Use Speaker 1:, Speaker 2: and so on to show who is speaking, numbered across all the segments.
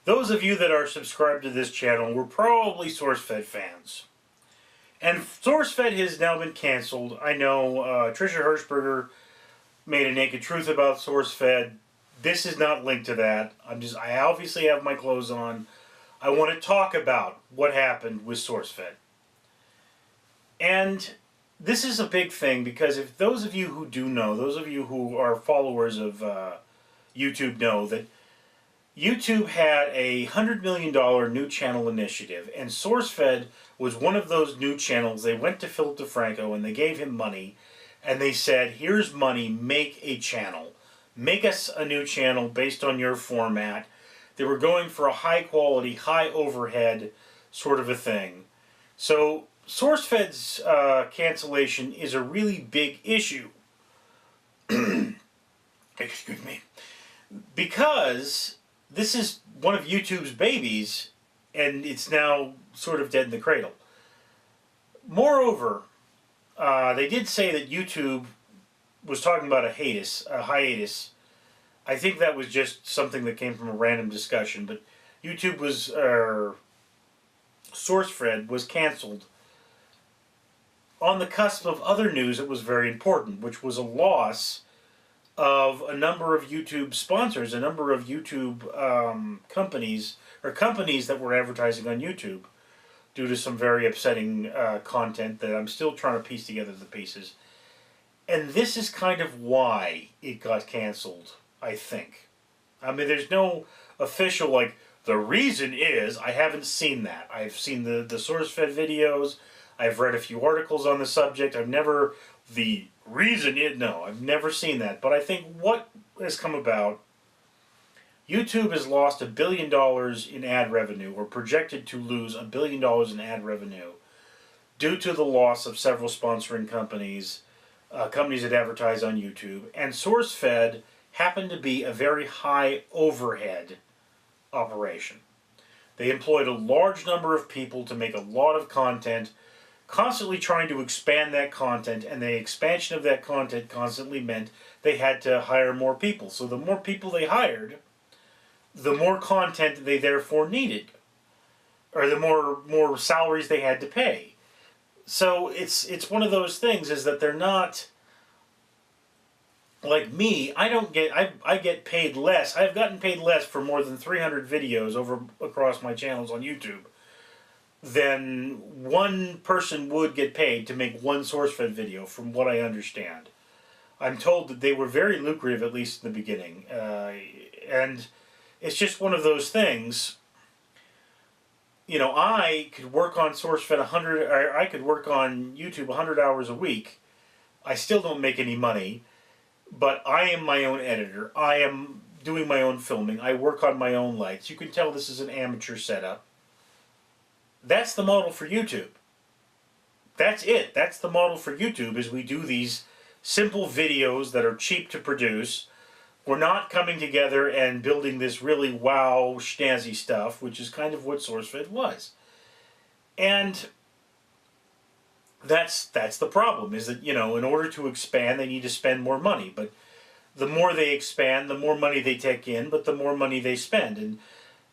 Speaker 1: Those of you that are subscribed to this channel were probably SourceFed fans. And SourceFed has now been canceled. I know Tricia Hirschberger made a naked truth about SourceFed. This is not linked to that. I obviously have my clothes on. I want to talk about what happened with SourceFed. And this is a big thing because if those of you who do know, those of you who are followers of YouTube know that YouTube had a $100 million new channel initiative, and SourceFed was one of those new channels. They went to Philip DeFranco and they gave him money, and they said, here's money, make a channel. Make us a new channel based on your format. They were going for a high quality, high overhead sort of a thing. So SourceFed's cancellation is a really big issue. Excuse me. Because this is one of YouTube's babies, and it's now sort of dead in the cradle. Moreover, they did say that YouTube was talking about a hiatus. I think that was just something that came from a random discussion, but YouTube was, SourceFed was canceled on the cusp of other news that was very important, which was a loss of a number of YouTube sponsors, a number of YouTube companies that were advertising on YouTube due to some very upsetting content that I'm still trying to piece together the pieces. And this is kind of why it got canceled, I think. I mean, there's no official, like, the reason is, I haven't seen that. I've seen the SourceFed videos, I've read a few articles on the subject, I've never seen that. But I think what has come about, YouTube has lost $1 billion in ad revenue, or projected to lose $1 billion in ad revenue, due to the loss of several sponsoring companies, companies that advertise on YouTube. And SourceFed happened to be a very high overhead operation. They employed a large number of people to make a lot of content, constantly trying to expand that content, and the expansion of that content constantly meant they had to hire more people. So the more people they hired, the more content they therefore needed, or the more salaries they had to pay. So it's one of those things, is that they're not like me. I get paid less. I've gotten paid less for more than 300 videos across my channels on YouTube than one person would get paid to make one SourceFed video, from what I understand. I'm told that they were very lucrative, at least in the beginning. And it's just one of those things. You know, I could work on SourceFed I could work on YouTube 100 hours a week. I still don't make any money, but I am my own editor. I am doing my own filming. I work on my own lights. You can tell this is an amateur setup. That's the model for YouTube. That's it. That's the model for YouTube, is we do these simple videos that are cheap to produce. We're not coming together and building this really wow, snazzy stuff, which is kind of what SourceFed was. And that's the problem, is that, you know, in order to expand, they need to spend more money. But the more they expand, the more money they take in, but the more money they spend. And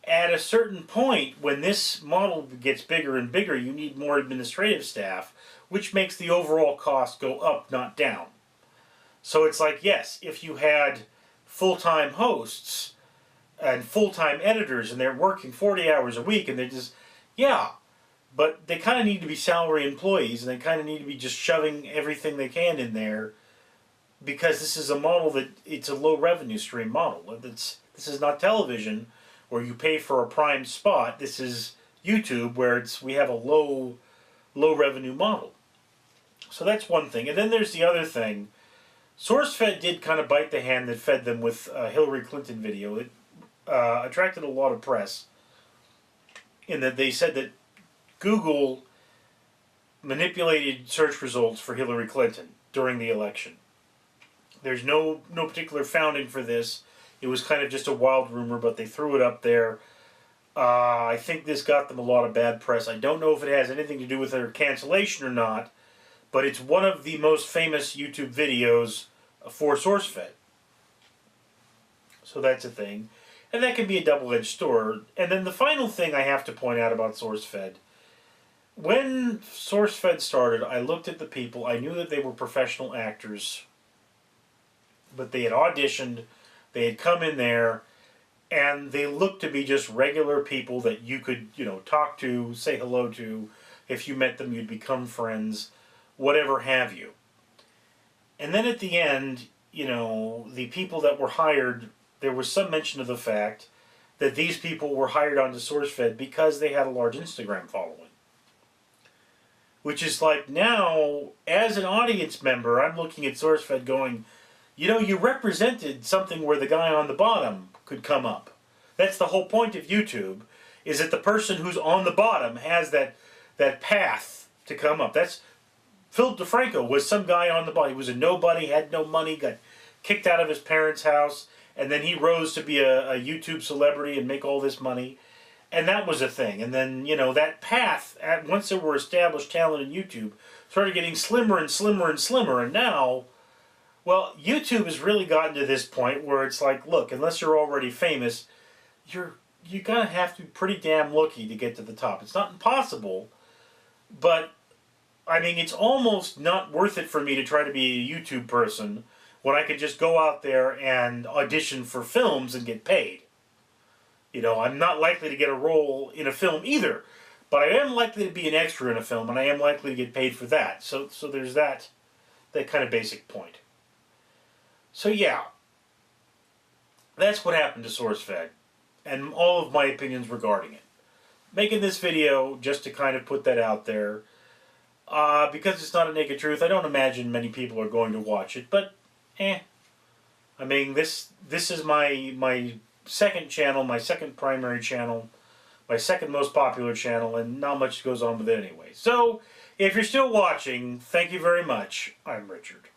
Speaker 1: at a certain point, when this model gets bigger and bigger, you need more administrative staff, which makes the overall cost go up, not down. So it's like, yes, if you had full-time hosts and full-time editors and they're working 40 hours a week and they're just, yeah, but they kind of need to be salary employees, and they kind of need to be just shoving everything they can in there, because this is a model that, it's a low revenue stream model. This is not television where you pay for a prime spot. This is YouTube, where we have a low revenue model. So that's one thing. And then there's the other thing. SourceFed did kind of bite the hand that fed them with a Hillary Clinton video. It attracted a lot of press, in that they said that Google manipulated search results for Hillary Clinton during the election. There's no particular founding for this. It was kind of just a wild rumor, but they threw it up there. I think this got them a lot of bad press. I don't know if it has anything to do with their cancellation or not, but it's one of the most famous YouTube videos for SourceFed. So that's a thing. And that can be a double-edged sword. And then the final thing I have to point out about SourceFed, when SourceFed started, I looked at the people. I knew that they were professional actors, but they had auditioned, they had come in there, and they looked to be just regular people that you could, talk to, say hello to. If you met them, you'd become friends, whatever have you. And then at the end, the people that were hired, there was some mention of the fact that these people were hired onto SourceFed because they had a large Instagram following. Which is like, now, as an audience member, I'm looking at SourceFed going, you represented something where the guy on the bottom could come up. That's the whole point of YouTube, is that the person who's on the bottom has that path to come up. That's Philip DeFranco was some guy on the bottom. He was a nobody, had no money, got kicked out of his parents' house, and then he rose to be a YouTube celebrity and make all this money. And that was a thing. And then, that path, once there were established talent in YouTube, started getting slimmer and slimmer and slimmer. And now, well, YouTube has really gotten to this point where it's like, look, unless you're already famous, you're gonna have to be pretty damn lucky to get to the top. It's not impossible, but I mean, it's almost not worth it for me to try to be a YouTube person when I could just go out there and audition for films and get paid. I'm not likely to get a role in a film either, but I am likely to be an extra in a film, and I am likely to get paid for that. So there's that kind of basic point. So yeah, that's what happened to SourceFed, and all of my opinions regarding it. Making this video just to kind of put that out there, because it's not a naked truth. I don't imagine many people are going to watch it, but I mean, this is my second channel, my second primary channel, my second most popular channel, and not much goes on with it anyway. So, if you're still watching, thank you very much. I'm Richard.